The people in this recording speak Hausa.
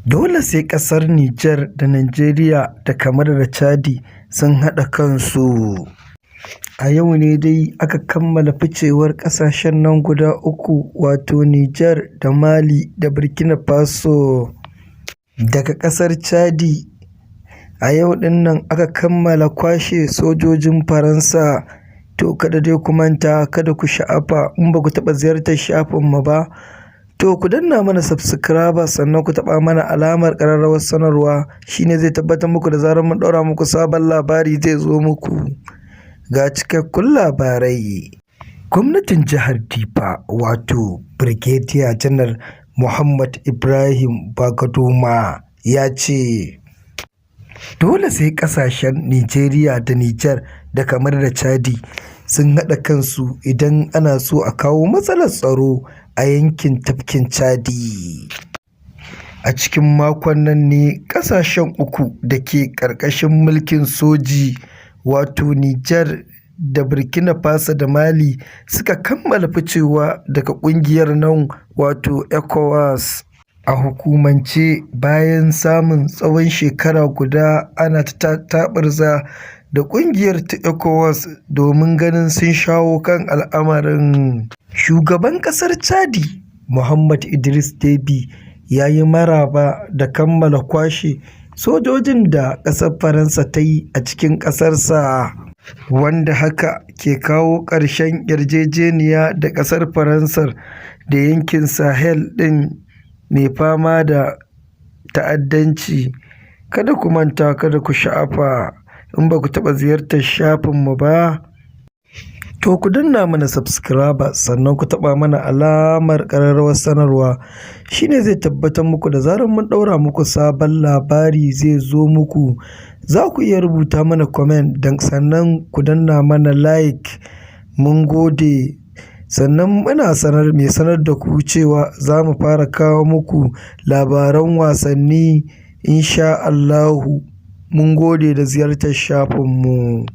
Dole sai ƙasar Nijar da Najeriya da Kamaru da Chadi sun haɗa kansu. A yau ne dai aka kammala ficewar ƙasashen nan guda uku wato Nijar da Mali da Burkina Faso daga ƙasar Chadi. A yau ɗin nan aka kammala kwashe sojojin Faransa. To kada dai ku manta, kada ku sha'afa, in ba ku taɓa ziyartar shafinmu ba, to ku danna mana subscriber sannan ku taɓa mana alamar ƙararrawar sanarwa, shine zai tabbatar muku da zarar mun ɗaura muku sabon labari zai zo muku. Ga cikakkun labarai. Gwamnatin jihar Difa wato Brigadier Janar Muhammad Ibrahim Bagadoma ya ce dole sai ƙasashen Nijeriya da Nijar da Kamaru da Chadi sun haɗa kansu idan ana so a kawo matsalar tsaro a yankin tafkin Chadi. A cikin makon nan ne ƙasashen uku da ke ƙarƙashin mulkin soji wato Nijar da Burkina Faso da Mali suka kammala ficewa daga ƙungiyar nan wato ECOWAS. A hukumance bayan samun tsawon shekara guda ana taɓarza da ƙungiyar ta ECOWAS domin ganin sun shawo kan al'amarin. Shugaban ƙasar Chadi Muhammad Idris Deby ya yi maraba da kammala kwashe sojojin da ƙasar Faransa ta yi a cikin ƙasarsa, wanda haka ke kawo ƙarshen yarjejeniya da ƙasar Faransar da yankin Sahel ɗin mai fama da ta'addanci. Kada ku manta, kada ku sha'afa, in ba ku taɓa ziyartar shafinmu ba, to ku danna mana subscriber sannan ku taɓa mana alamar ƙararrawar sanarwa, shine zai tabbatar muku da zarar mun ɗaura muku sabon labari zai zo muku. Za ku iya rubuta mana comment sannan ku danna mana like. Mun gode. Sannan muna mai sanar da ku cewa za mu fara kawo muku labaran wasanni insha Allahu. Mun gode da ziyartar shafinmu.